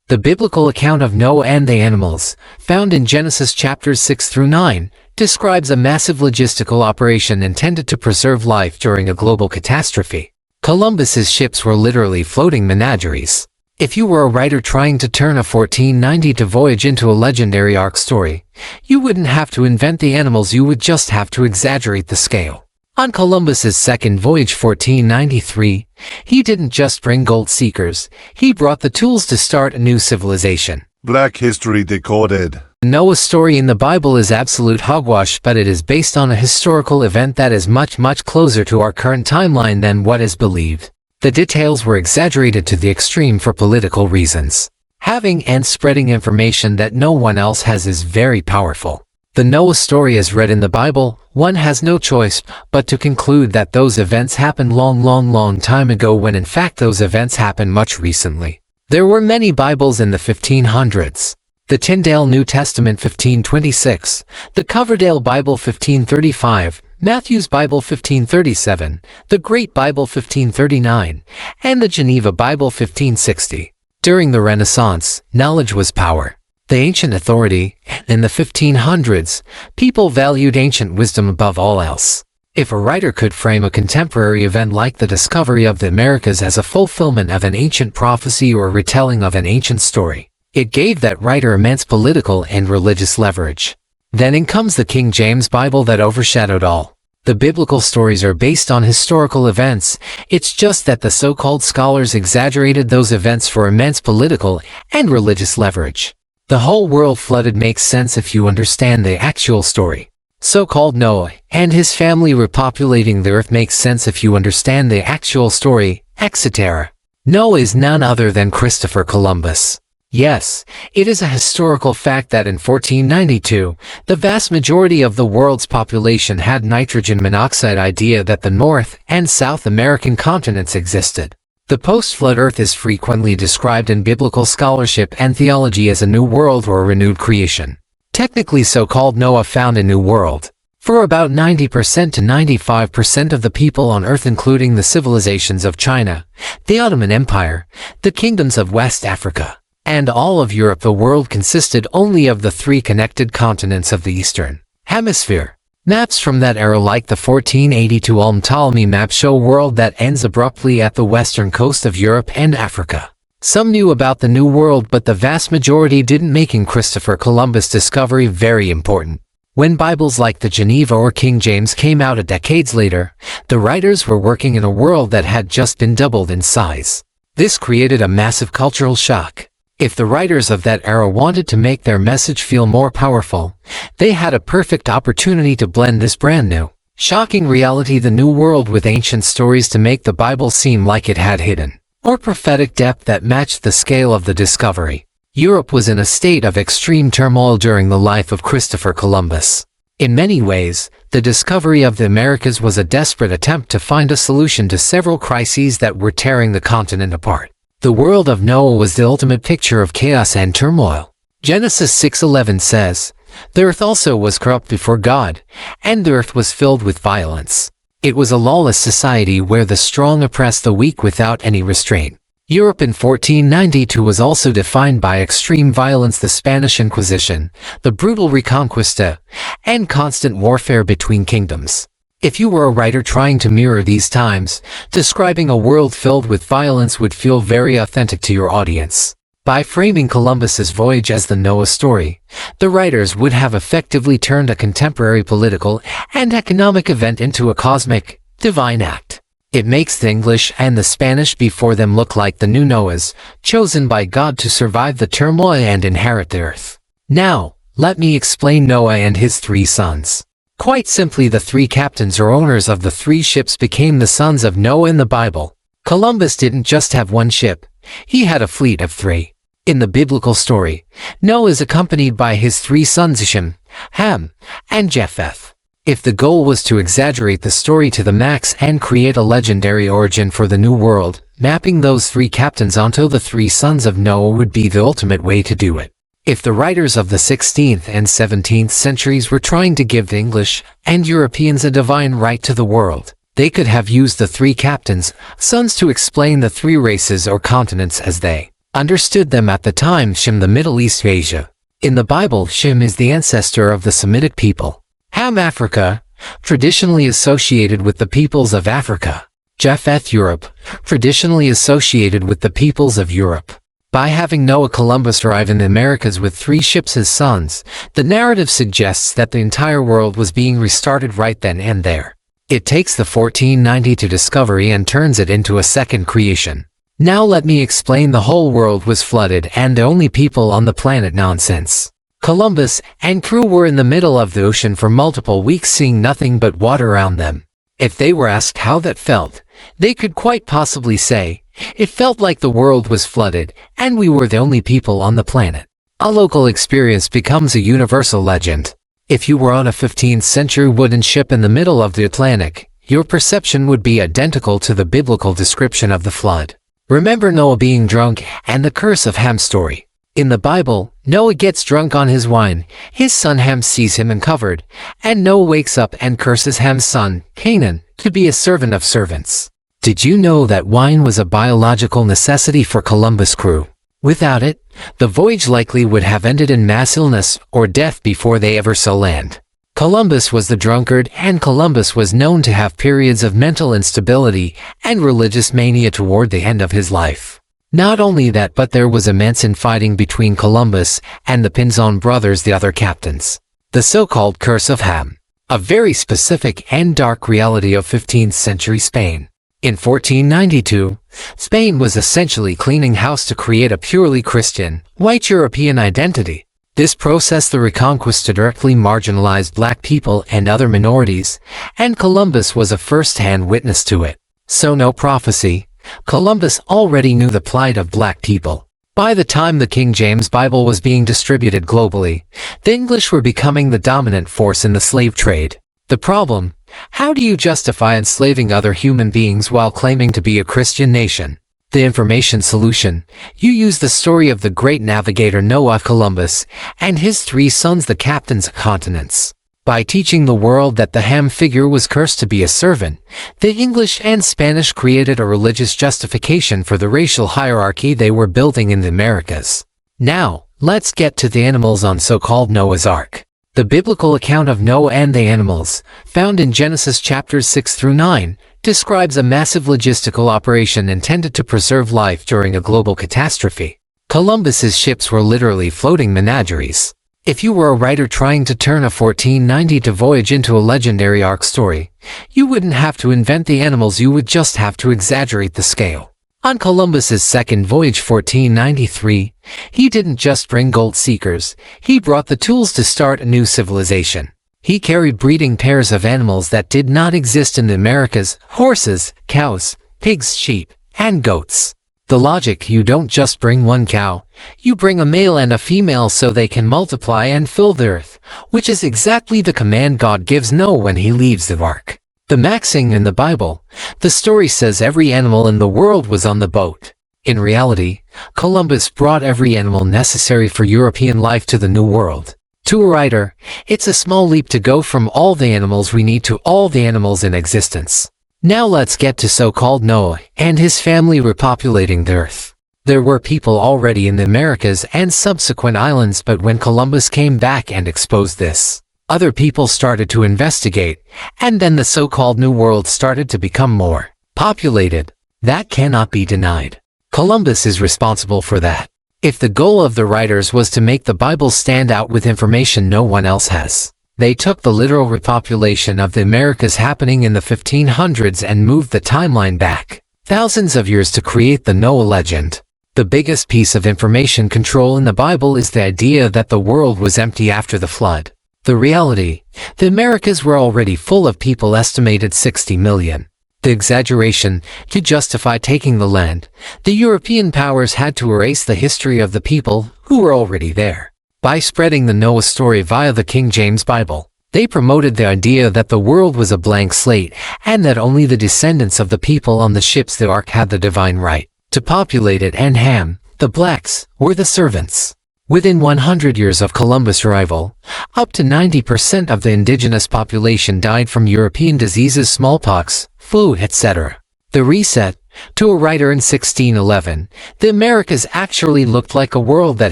The biblical account of Noah and the animals, found in Genesis chapters 6 through 9, describes a massive logistical operation intended to preserve life during a global catastrophe. Columbus's ships were literally floating menageries. If you were a writer trying to turn a 1492 voyage into a legendary ark story, you wouldn't have to invent the animals, you would just have to exaggerate the scale. On Columbus's second voyage 1493, he didn't just bring gold seekers, he brought the tools to start a new civilization. Black History Decoded. Noah's story in the Bible is absolute hogwash, but it is based on a historical event that is much closer to our current timeline than what is believed. The details were exaggerated to the extreme for political reasons. Having and spreading information that no one else has is very powerful. The Noah story as read in the Bible, one has no choice but to conclude that those events happened long time ago, when in fact those events happened much recently. There were many Bibles in the 1500s. The Tyndale New Testament 1526, the Coverdale Bible 1535, Matthew's Bible 1537, the Great Bible 1539, and the Geneva Bible 1560. During the Renaissance, knowledge was power. The ancient authority, in the 1500s, people valued ancient wisdom above all else. If a writer could frame a contemporary event like the discovery of the Americas as a fulfillment of an ancient prophecy or retelling of an ancient story, it gave that writer immense political and religious leverage. Then in comes the King James Bible that overshadowed all. The biblical stories are based on historical events, it's just that the so-called scholars exaggerated those events for immense political and religious leverage. The whole world flooded makes sense if you understand the actual story. So-called Noah and his family repopulating the earth makes sense if you understand the actual story, etc. Noah is none other than Christopher Columbus. Yes, it is a historical fact that in 1492, the vast majority of the world's population had nitrogen monoxide idea that the North and South American continents existed. The post-flood Earth is frequently described in biblical scholarship and theology as a new world or a renewed creation. Technically, so-called Noah found a new world. For about 90% to 95% of the people on Earth, including the civilizations of China, the Ottoman Empire, the kingdoms of West Africa, and all of Europe, the world consisted only of the three connected continents of the Eastern Hemisphere. Maps from that era like the 1482 Ptolemy map show a world that ends abruptly at the western coast of Europe and Africa. Some knew about the New World, but the vast majority didn't, making Christopher Columbus' discovery very important. When Bibles like the Geneva or King James came out decades later, the writers were working in a world that had just been doubled in size. This created a massive cultural shock. If the writers of that era wanted to make their message feel more powerful, they had a perfect opportunity to blend this brand new, shocking reality, the New World, with ancient stories to make the Bible seem like it had hidden or prophetic depth that matched the scale of the discovery. Europe was in a state of extreme turmoil during the life of Christopher Columbus. In many ways, the discovery of the Americas was a desperate attempt to find a solution to several crises that were tearing the continent apart. The world of Noah was the ultimate picture of chaos and turmoil. Genesis 6:11 says, "The earth also was corrupt before God, and the earth was filled with violence." It was a lawless society where the strong oppressed the weak without any restraint. Europe in 1492 was also defined by extreme violence, the Spanish Inquisition, the brutal Reconquista, and constant warfare between kingdoms. If you were a writer trying to mirror these times, describing a world filled with violence would feel very authentic to your audience. By framing Columbus's voyage as the Noah story, the writers would have effectively turned a contemporary political and economic event into a cosmic, divine act. It makes the English and the Spanish before them look like the new Noahs, chosen by God to survive the turmoil and inherit the earth. Now, let me explain Noah and his three sons. Quite simply, the three captains or owners of the three ships became the sons of Noah in the Bible. Columbus didn't just have one ship, he had a fleet of three. In the biblical story, Noah is accompanied by his three sons Shem, Ham, and Japheth. If the goal was to exaggerate the story to the max and create a legendary origin for the new world, mapping those three captains onto the three sons of Noah would be the ultimate way to do it. If the writers of the 16th and 17th centuries were trying to give the English and Europeans a divine right to the world, they could have used the three captains, sons, to explain the three races or continents as they understood them at the time Shem, the Middle East, Asia. In the Bible, Shem is the ancestor of the Semitic people. Ham, Africa, traditionally associated with the peoples of Africa. Japheth, Europe, traditionally associated with the peoples of Europe. By having Noah Columbus arrive in the Americas with 3 ships as sons, the narrative suggests that the entire world was being restarted right then and there. It takes the 1492 discovery and turns it into a second creation. Now let me explain. The whole world was flooded and the only people on the planet nonsense. Columbus and crew were in the middle of the ocean for multiple weeks seeing nothing but water around them. If they were asked how that felt, they could quite possibly say, "It felt like the world was flooded and we were the only people on the planet." A local experience becomes a universal legend. If you were on a 15th century wooden ship in the middle of the Atlantic, your perception would be identical to the biblical description of the flood. Remember Noah being drunk and the curse of Ham story. In the Bible, Noah gets drunk on his wine, his son Ham sees him uncovered, and Noah wakes up and curses Ham's son, Canaan, to be a servant of servants. Did you know that wine was a biological necessity for Columbus' crew? Without it, the voyage likely would have ended in mass illness or death before they ever saw land. Columbus was the drunkard, and Columbus was known to have periods of mental instability and religious mania toward the end of his life. Not only that, but there was immense infighting between Columbus and the Pinzon brothers, the other captains. The so-called Curse of Ham, a very specific and dark reality of 15th century Spain. In 1492, Spain was essentially cleaning house to create a purely Christian, white European identity. This process, the Reconquista, directly marginalized black people and other minorities, and Columbus was a first-hand witness to it. So no prophecy, Columbus already knew the plight of black people. By the time the King James Bible was being distributed globally, the English were becoming the dominant force in the slave trade. The problem: how do you justify enslaving other human beings while claiming to be a Christian nation? The information solution: you use the story of the great navigator Noah Columbus and his 3 sons, the captains of continents. By teaching the world that the Ham figure was cursed to be a servant, the English and Spanish created a religious justification for the racial hierarchy they were building in the Americas. Now, let's get to the animals on so-called Noah's Ark. The biblical account of Noah and the animals, found in Genesis chapters 6 through 9, describes a massive logistical operation intended to preserve life during a global catastrophe. Columbus's ships were literally floating menageries. If you were a writer trying to turn a 1492 voyage into a legendary ark story, you wouldn't have to invent the animals, you would just have to exaggerate the scale. On Columbus's second voyage, 1493, he didn't just bring gold seekers, he brought the tools to start a new civilization. He carried breeding pairs of animals that did not exist in the Americas: horses, cows, pigs, sheep, and goats. The logic: you don't just bring one cow, you bring a male and a female so they can multiply and fill the earth, which is exactly the command God gives Noah when he leaves the ark. The maxing in the Bible, the story says every animal in the world was on the boat. In reality, Columbus brought every animal necessary for European life to the New World. To a writer, it's a small leap to go from all the animals we need to all the animals in existence. Now let's get to so-called Noah and his family repopulating the earth. There were people already in the Americas and subsequent islands, but when Columbus came back and exposed this, other people started to investigate, and then the so-called New World started to become more populated. That cannot be denied. Columbus is responsible for that. If the goal of the writers was to make the Bible stand out with information no one else has, they took the literal repopulation of the Americas happening in the 1500s and moved the timeline back thousands of years to create the Noah legend. The biggest piece of information control in the Bible is the idea that the world was empty after the flood. The reality: the Americas were already full of people, estimated 60 million. The exaggeration: to justify taking the land, the European powers had to erase the history of the people who were already there. By spreading the Noah story via the King James Bible, they promoted the idea that the world was a blank slate and that only the descendants of the people on the ships the ark had the divine right to populate it, and Ham, the blacks, were the servants. Within 100 years of Columbus' arrival, up to 90% of the indigenous population died from European diseases, smallpox, flu, etc. The reset, To a writer in 1611, the Americas actually looked like a world that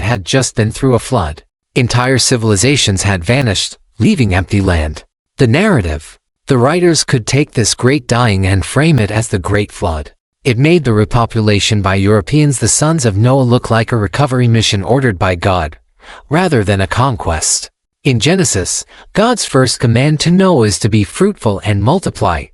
had just been through a flood. Entire civilizations had vanished, leaving empty land. The narrative. The writers could take this great dying and frame it as the Great Flood. It made the repopulation by Europeans, the sons of Noah, look like a recovery mission ordered by God, rather than a conquest. In Genesis, God's first command to Noah is to be fruitful and multiply,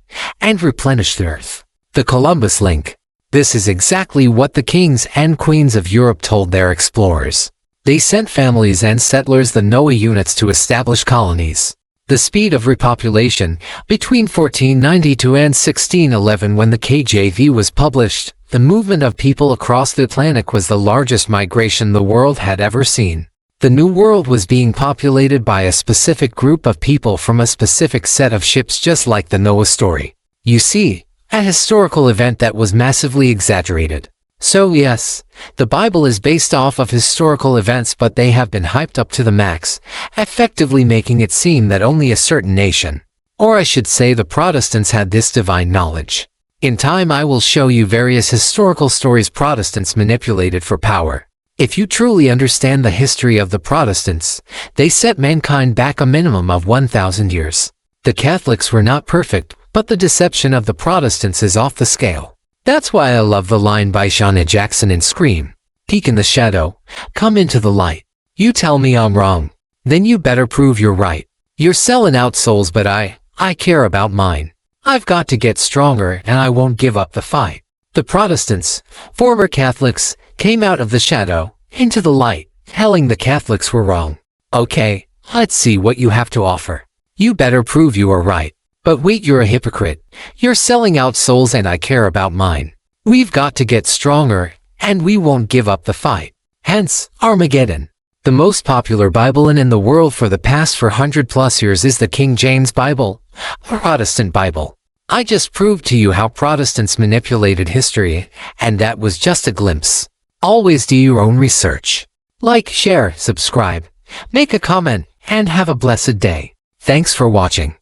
and replenish the earth. The Columbus link. This is exactly what the kings and queens of Europe told their explorers. They sent families and settlers, the Noah units, to establish colonies. The speed of repopulation. Between 1492 and 1611, when the KJV was published, the movement of people across the Atlantic was the largest migration the world had ever seen. The New World was being populated by a specific group of people from a specific set of ships, just like the Noah story. You see, a historical event that was massively exaggerated. So yes, the Bible is based off of historical events, but they have been hyped up to the max, effectively making it seem that only a certain nation, or I should say the Protestants, had this divine knowledge. In time I will show you various historical stories Protestants manipulated for power. If you truly understand the history of the Protestants, they set mankind back a minimum of 1,000 years. The Catholics were not perfect, but the deception of the Protestants is off the scale. That's why I love the line by Shawnee Jackson in Scream. Peek in the shadow, come into the light. You tell me I'm wrong, then you better prove you're right. You're selling out souls, but I care about mine. I've got to get stronger and I won't give up the fight. The Protestants, former Catholics, came out of the shadow, into the light, telling the Catholics were wrong. Okay, let's see what you have to offer. You better prove you are right. But wait, you're a hypocrite. You're selling out souls and I care about mine. We've got to get stronger, and we won't give up the fight. Hence, Armageddon. The most popular Bible in the world for the past 400+ years is the King James Bible, a Protestant Bible. I just proved to you how Protestants manipulated history, and that was just a glimpse. Always do your own research. Like, share, subscribe, make a comment, and have a blessed day. Thanks for watching.